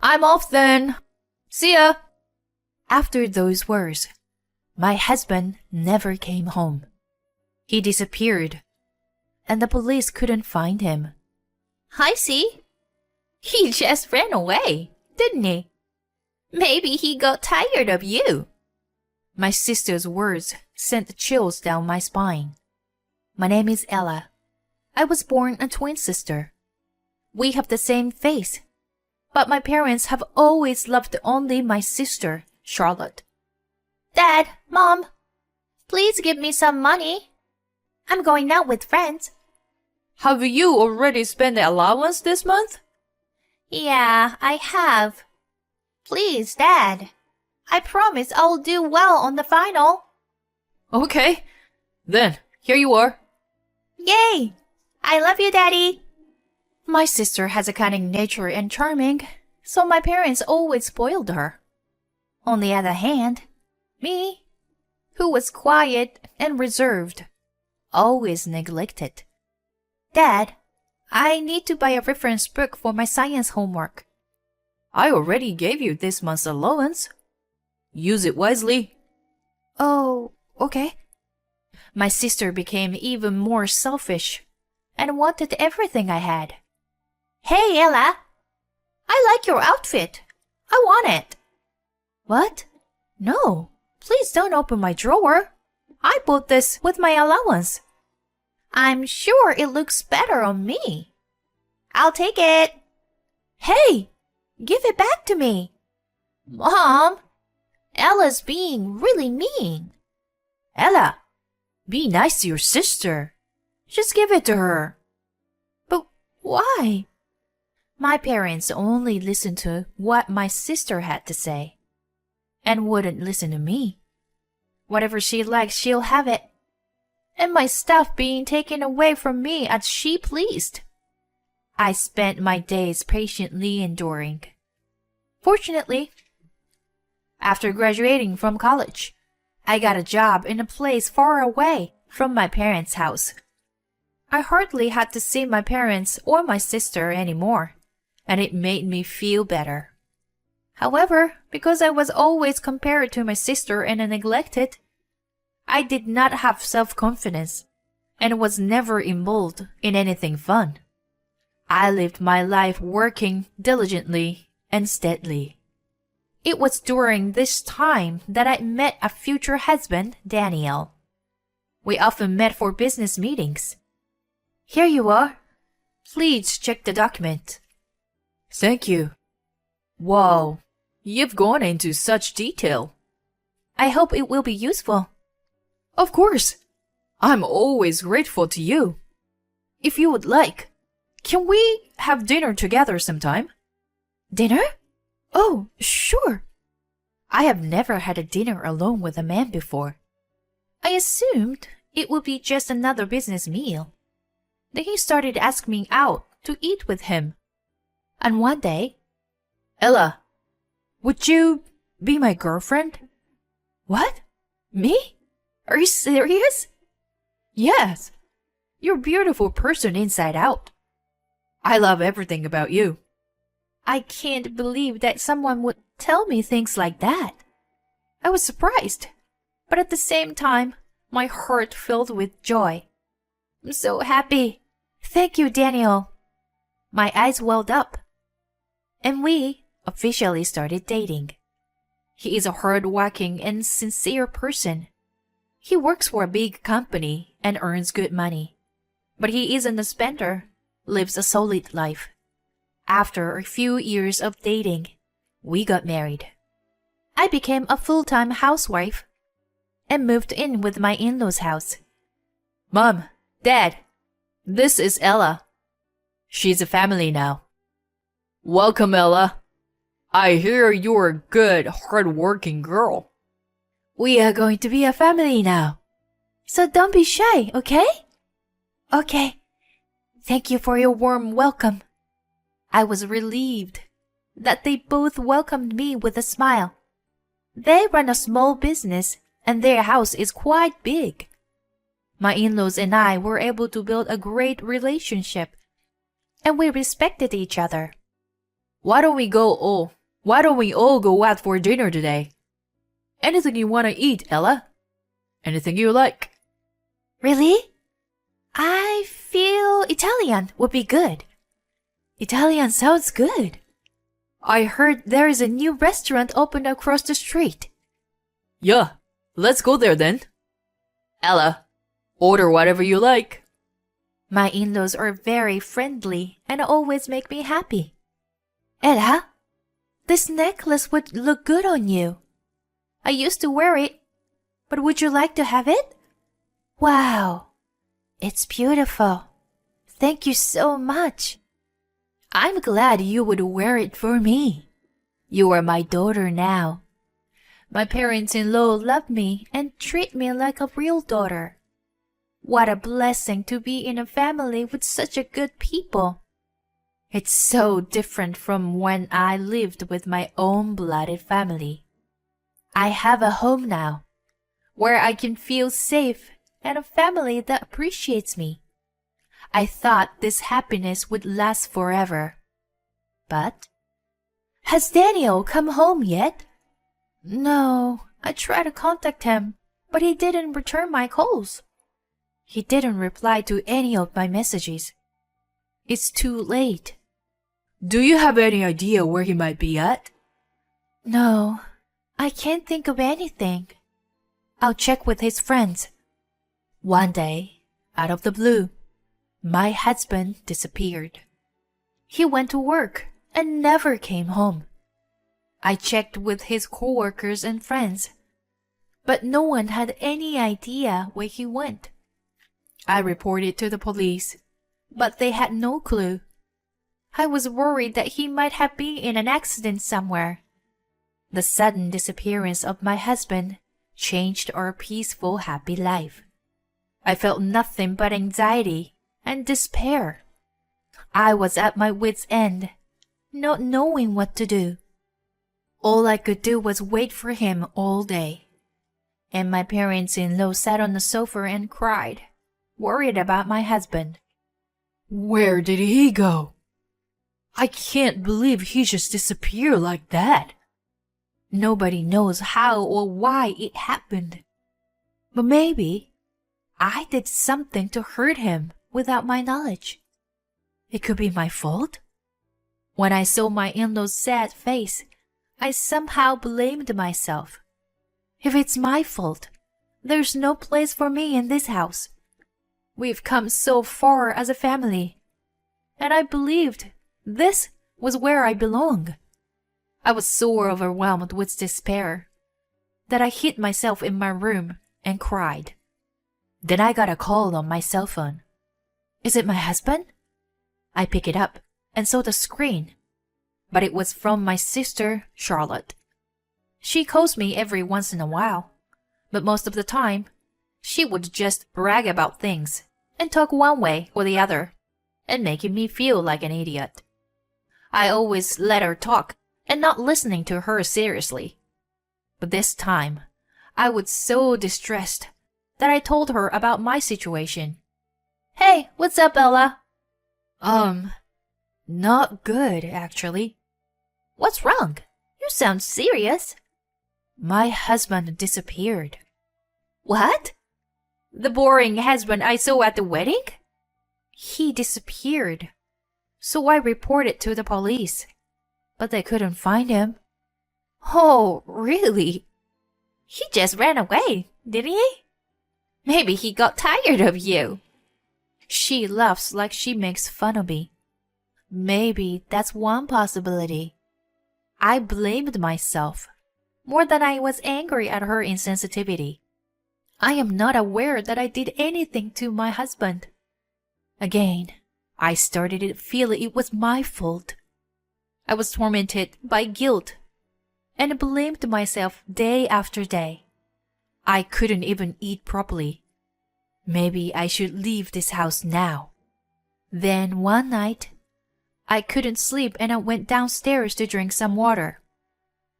I'm off then. See ya. After those words, my husband never came home. He disappeared, and the police couldn't find him. I see. He just ran away, didn't he? Maybe he got tired of you. My sister's words sent chills down my spine. My name is Ella. I was born a twin sister. We have the same face, but my parents have always loved only my sister, Charlotte. Dad, Mom, please give me some money. I'm going out with friends. Have you already spent the allowance this month? Yeah, I have. Please, Dad. I promise I'll do well on the final. Okay. Then, here you are. Yay! I love you, Daddy. My sister has a cunning nature and charming, so my parents always spoiled her. On the other hand, me, who was quiet and reserved, always neglected. Dad, I need to buy a reference book for my science homework. I already gave you this month's allowance. Use it wisely. Oh, okay. My sister became even more selfish and wanted everything I had. Hey, Ella. I like your outfit. I want it. What? No, please don't open my drawer. I bought this with my allowance. I'm sure it looks better on me. I'll take it. Hey, give it back to me. Mom, Ella's being really mean. Ella, be nice to your sister. Just give it to her. But why? My parents only listened to what my sister had to say and wouldn't listen to me. Whatever she likes, she'll have it. And my stuff being taken away from me as she pleased. I spent my days patiently enduring. Fortunately, after graduating from college, I got a job in a place far away from my parents' house. I hardly had to see my parents or my sister anymore, and it made me feel better. However, because I was always compared to my sister and neglected, I did not have self-confidence and was never involved in anything fun. I lived my life working diligently and steadily. It was during this time that I met a future husband, Daniel. We often met for business meetings. Here you are. Please check the document. Thank you. Wow, you've gone into such detail. I hope it will be useful. Of course. I'm always grateful to you. If you would like, can we have dinner together sometime? Dinner? Oh, sure. I have never had a dinner alone with a man before. I assumed it would be just another business meal. Then he started asking me out to eat with him. And one day, Ella, would you be my girlfriend? What? Me? Are you serious? Yes. You're a beautiful person inside out. I love everything about you. I can't believe that someone would tell me things like that. I was surprised, but at the same time, my heart filled with joy. I'm so happy. Thank you, Daniel. My eyes welled up, and we officially started dating. He is a hard-working and sincere person. He works for a big company and earns good money, but he isn't a spender, lives a solid life. After a few years of dating, we got married. I became a full-time housewife and moved in with my in-laws' house. Mom, Dad, this is Ella. She's a family now. Welcome, Ella. I hear you're a good, hard-working girl. We are going to be a family now. So don't be shy, okay? Okay. Thank you for your warm welcome. I was relieved that they both welcomed me with a smile. They run a small business and their house is quite big. My in-laws and I were able to build a great relationship, and we respected each other. Why don't we all go out for dinner today? Anything you want to eat, Ella? Anything you like? Really? I feel Italian would be good. Italian sounds good. I heard there is a new restaurant opened across the street. Yeah, let's go there then. Ella, order whatever you like. My in-laws are very friendly and always make me happy. Ella, this necklace would look good on you. I used to wear it, but would you like to have it? Wow, it's beautiful. Thank you so much. I'm glad you would wear it for me. You are my daughter now. My parents-in-law love me and treat me like a real daughter. What a blessing to be in a family with such a good people. It's so different from when I lived with my own blooded family. I have a home now, where I can feel safe and a family that appreciates me. I thought this happiness would last forever. But, has Daniel come home yet? No, I tried to contact him, but he didn't return my calls. He didn't reply to any of my messages. It's too late. Do you have any idea where he might be at? No, I can't think of anything. I'll check with his friends. One day, out of the blue, my husband disappeared. He went to work and never came home. I checked with his co-workers and friends, but no one had any idea where he went. I reported to the police, but they had no clue. I was worried that he might have been in an accident somewhere. The sudden disappearance of my husband changed our peaceful, happy life. I felt nothing but anxiety and despair. I was at my wit's end, not knowing what to do. All I could do was wait for him all day. And my parents-in-law sat on the sofa and cried, worried about my husband. Where did he go? I can't believe he just disappeared like that. Nobody knows how or why it happened. But maybe I did something to hurt him without my knowledge. It could be my fault. When I saw my in-law's sad face, I somehow blamed myself. If it's my fault, there's no place for me in this house. We've come so far as a family, and I believed this was where I belong. I was so overwhelmed with despair that I hid myself in my room and cried. Then I got a call on my cell phone. Is it my husband? I picked it up and saw the screen, but it was from my sister, Charlotte. She calls me every once in a while, but most of the time, she would just brag about things and talk one way or the other, and making me feel like an idiot. I always let her talk and not listening to her seriously. But this time, I was so distressed that I told her about my situation. Hey, what's up, Ella? Not good, actually. What's wrong? You sound serious. My husband disappeared. What? The boring husband I saw at the wedding? He disappeared. So I reported to the police, but they couldn't find him. Oh, really? He just ran away, didn't he? Maybe he got tired of you. She laughs like she makes fun of me. Maybe that's one possibility. I blamed myself more than I was angry at her insensitivity. I am not aware that I did anything to my husband. Again, I started to feel it was my fault. I was tormented by guilt and blamed myself day after day. I couldn't even eat properly. Maybe I should leave this house now. Then one night, I couldn't sleep and I went downstairs to drink some water.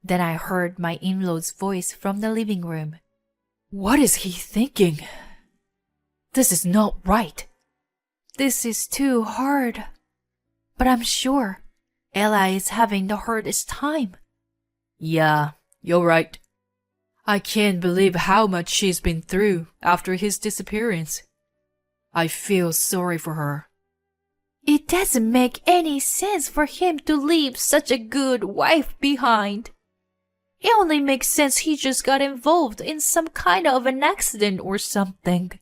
Then I heard my in-law's voice from the living room. What is he thinking? This is not right. This is too hard. But I'm sure Ella is having the hardest time. Yeah, you're right. I can't believe how much she's been through after his disappearance. I feel sorry for her. It doesn't make any sense for him to leave such a good wife behind. It only makes sense he just got involved in some kind of an accident or something.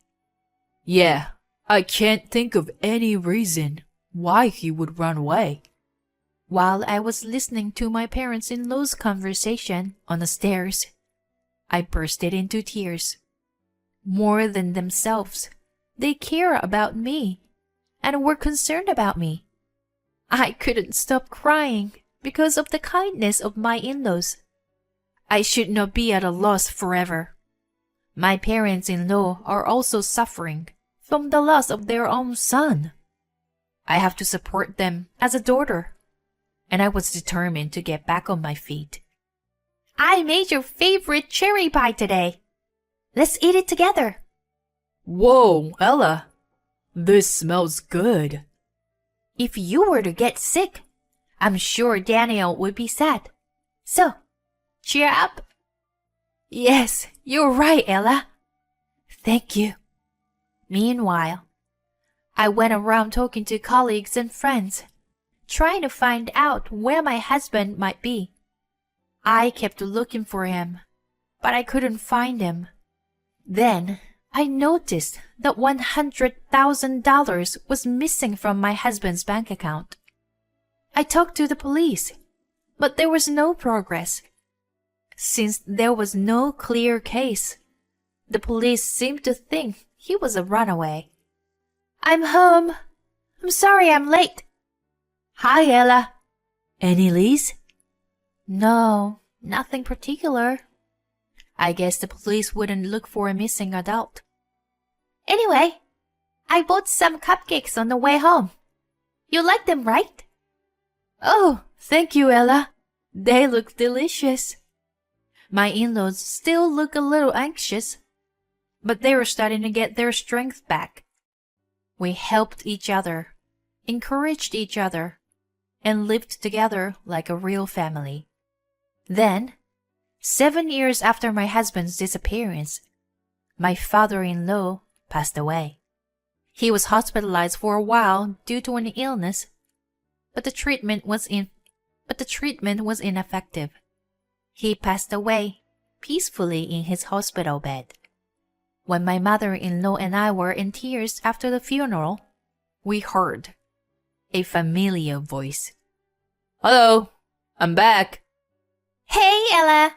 Yeah, I can't think of any reason why he would run away. While I was listening to my parents-in-law's conversation on the stairs, I bursted into tears. More than themselves, they care about me and were concerned about me. I couldn't stop crying because of the kindness of my in-laws. I should not be at a loss forever. My parents-in-law are also suffering from the loss of their own son. I have to support them as a daughter, and I was determined to get back on my feet. I made your favorite cherry pie today. Let's eat it together. Whoa, Ella, this smells good. If you were to get sick, I'm sure Daniel would be sad. So, cheer up. Yes, you're right, Ella. Thank you. Meanwhile, I went around talking to colleagues and friends, trying to find out where my husband might be. I kept looking for him, but I couldn't find him. Then I noticed that $100,000 was missing from my husband's bank account. I talked to the police, but there was no progress. Since there was no clear case, the police seemed to think he was a runaway. I'm home. I'm sorry I'm late. Hi, Ella. Any leads? No, nothing particular. I guess the police wouldn't look for a missing adult. Anyway, I bought some cupcakes on the way home. You like them, right? Oh, thank you, Ella. They look delicious. My in-laws still look a little anxious, but they were starting to get their strength back. We helped each other, encouraged each other, and lived together like a real family. Then, 7 years after my husband's disappearance, my father-in-law passed away. He was hospitalized for a while due to an illness, but the treatment was ineffective. He passed away peacefully in his hospital bed. When my mother-in-law and I were in tears after the funeral, we heard a familiar voice. Hello, I'm back. Hey, Ella.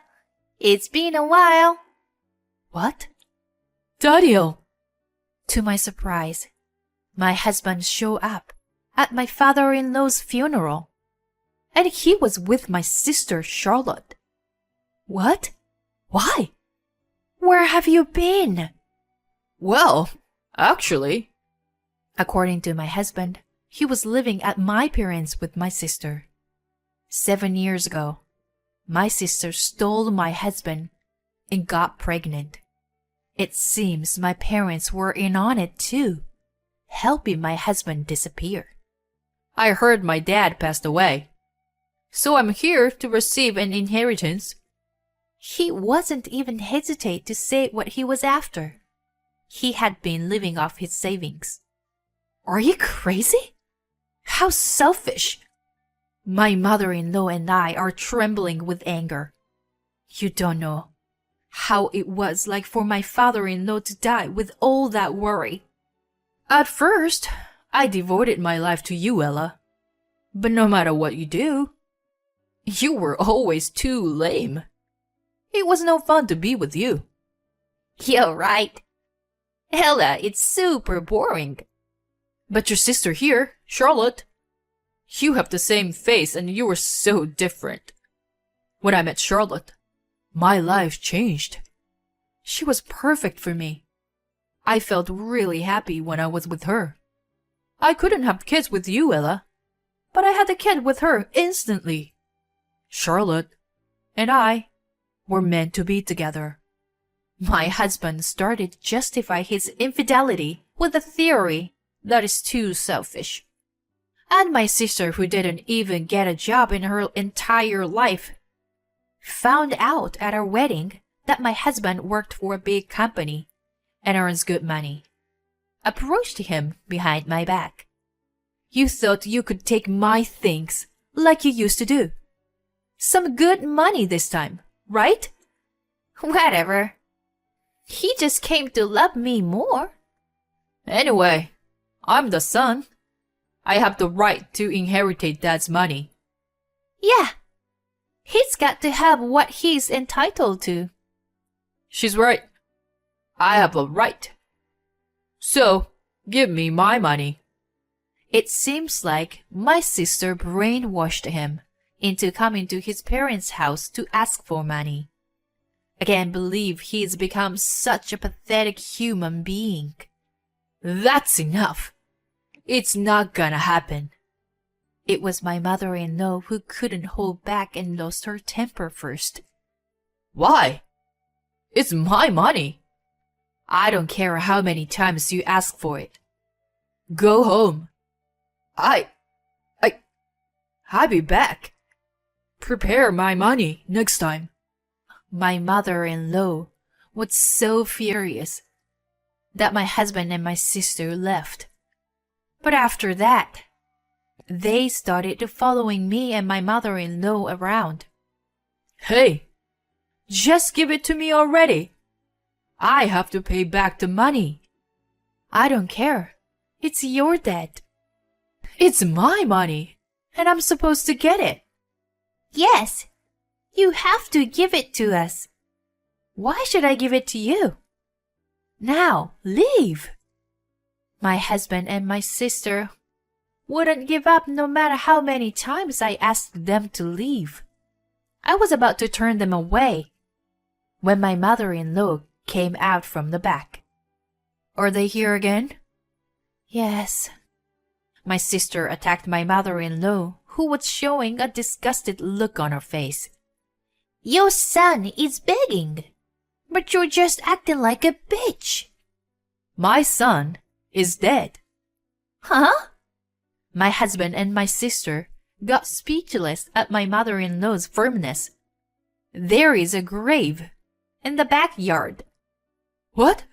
It's been a while. What? Daniel. To my surprise, my husband showed up at my father-in-law's funeral, and he was with my sister Charlotte. What? Why? Where have you been? Well, actually, according to my husband, he was living at my parents' with my sister. 7 years ago, my sister stole my husband and got pregnant. It seems my parents were in on it too, helping my husband disappear. I heard my dad passed away, so I'm here to receive an inheritance. He wasn't even hesitate to say what he was after. He had been living off his savings. Are you crazy? How selfish! My mother-in-law and I are trembling with anger. You don't know how it was like for my father-in-law to die with all that worry. At first, I devoted my life to you, Ella. But no matter what you do, you were always too lame. It was no fun to be with you. You're right. Ella, it's super boring. But your sister here, Charlotte, you have the same face and you were so different. When I met Charlotte, my life changed. She was perfect for me. I felt really happy when I was with her. I couldn't have kids with you, Ella, but I had a kid with her instantly. Charlotte and I were meant to be together. My husband started to justify his infidelity with a theory that is too selfish. And my sister, who didn't even get a job in her entire life, found out at our wedding that my husband worked for a big company and earns good money. Approached him behind my back. You thought you could take my things like you used to do. Some good money this time, right? Whatever. He just came to love me more. Anyway, I'm the son. I have the right to inherit Dad's money. Yeah. He's got to have what he's entitled to. She's right. I have a right. So, give me my money. It seems like my sister brainwashed him into coming to his parents' house to ask for money. I can't believe he's become such a pathetic human being. That's enough. It's not gonna happen. It was my mother-in-law who couldn't hold back and lost her temper first. Why? It's my money. I don't care how many times you ask for it. Go home. I'll be back. Prepare my money next time. My mother-in-law was so furious that my husband and my sister left. But after that, they started following me and my mother-in-law around. Hey, just give it to me already. I have to pay back the money. I don't care. It's your debt. It's my money, and I'm supposed to get it. Yes, you have to give it to us. Why should I give it to you? Now, leave. My husband and my sister wouldn't give up no matter how many times I asked them to leave. I was about to turn them away when my mother-in-law came out from the back. Are they here again? Yes. My sister attacked my mother-in-law, who was showing a disgusted look on her face. Your son is begging, but you're just acting like a bitch. My son is dead. Huh? My husband and my sister got speechless at my mother-in-law's firmness. There is a grave in the backyard. What?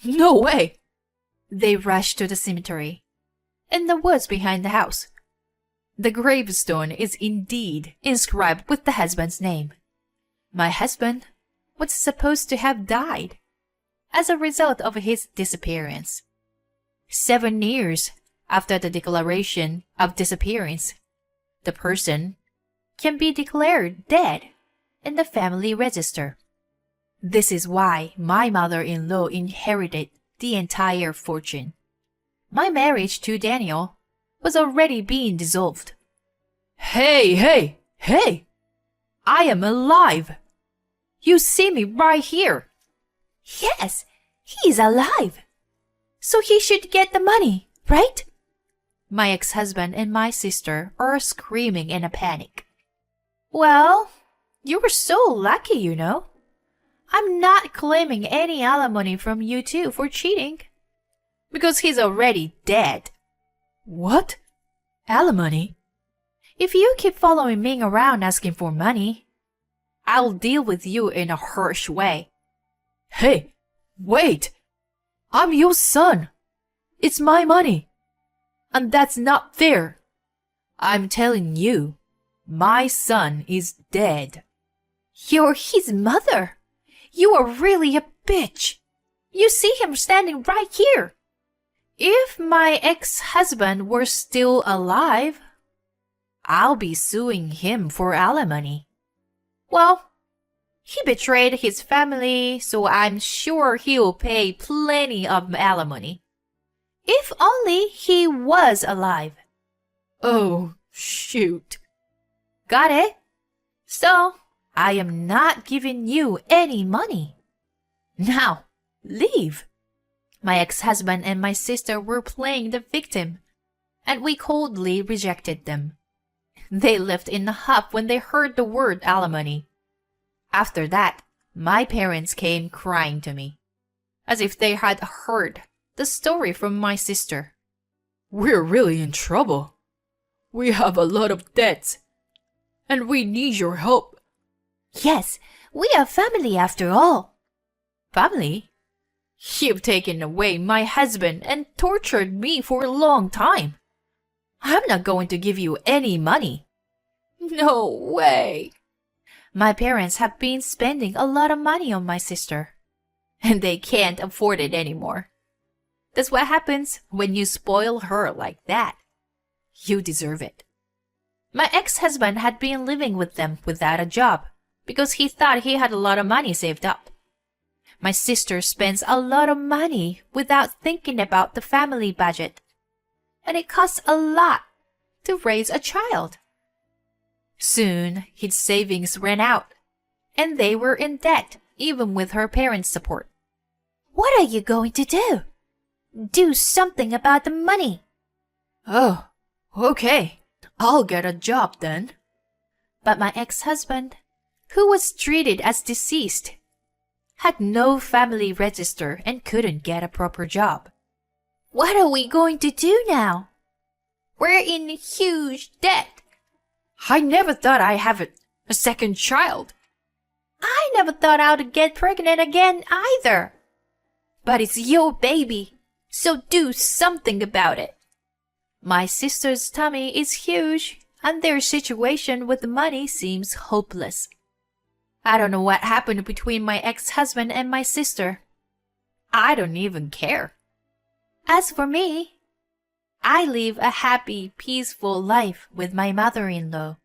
No way! They rushed to the cemetery, in the woods behind the house. The gravestone is indeed inscribed with the husband's name. My husband was supposed to have died as a result of his disappearance. 7 years after the declaration of disappearance, the person can be declared dead in the family register. This is why my mother-in-law inherited the entire fortune. My marriage to Daniel was already being dissolved. Hey! I am alive! You see me right here. Yes, he's alive. So he should get the money, right? My ex-husband and my sister are screaming in a panic. Well, you were so lucky, you know. I'm not claiming any alimony from you two for cheating, because he's already dead. What? Alimony? If you keep following me around asking for money, I'll deal with you in a harsh way. Hey, wait! I'm your son. It's my money. And that's not fair. I'm telling you, my son is dead. You're his mother. You are really a bitch. You see him standing right here. If my ex-husband were still alive, I'll be suing him for alimony. Well, he betrayed his family, so I'm sure he'll pay plenty of alimony. If only he was alive. Oh, shoot. Got it? So, I am not giving you any money. Now, leave. My ex-husband and my sister were playing the victim, and we coldly rejected them. They left in a huff when they heard the word alimony. After that, my parents came crying to me, as if they had heard the story from my sister. We're really in trouble. We have a lot of debts, and we need your help. Yes, we are family after all. Family? You've taken away my husband and tortured me for a long time. I'm not going to give you any money. No way. My parents have been spending a lot of money on my sister, and they can't afford it anymore. That's what happens when you spoil her like that. You deserve it. My ex-husband had been living with them without a job because he thought he had a lot of money saved up. My sister spends a lot of money without thinking about the family budget, and it costs a lot to raise a child. Soon, his savings ran out, and they were in debt even with her parents' support. What are you going to do? Do something about the money. Oh, okay. I'll get a job then. But my ex-husband, who was treated as deceased, had no family register and couldn't get a proper job. What are we going to do now? We're in huge debt. I never thought I'd have a second child. I never thought I'd get pregnant again either. But it's your baby, so do something about it. My sister's tummy is huge, and their situation with the money seems hopeless. I don't know what happened between my ex-husband and my sister. I don't even care. As for me, I live a happy, peaceful life with my mother-in-law.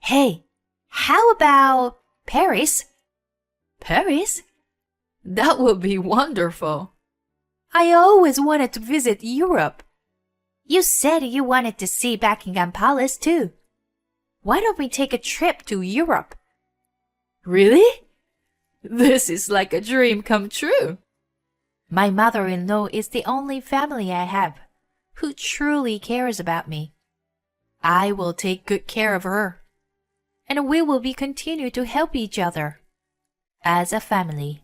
Hey, how about Paris? Paris? That would be wonderful. I always wanted to visit Europe. You said you wanted to see Buckingham Palace too. Why don't we take a trip to Europe? Really? This is like a dream come true. My mother-in-law is the only family I have who truly cares about me. I will take good care of her, and we will continue to help each other as a family.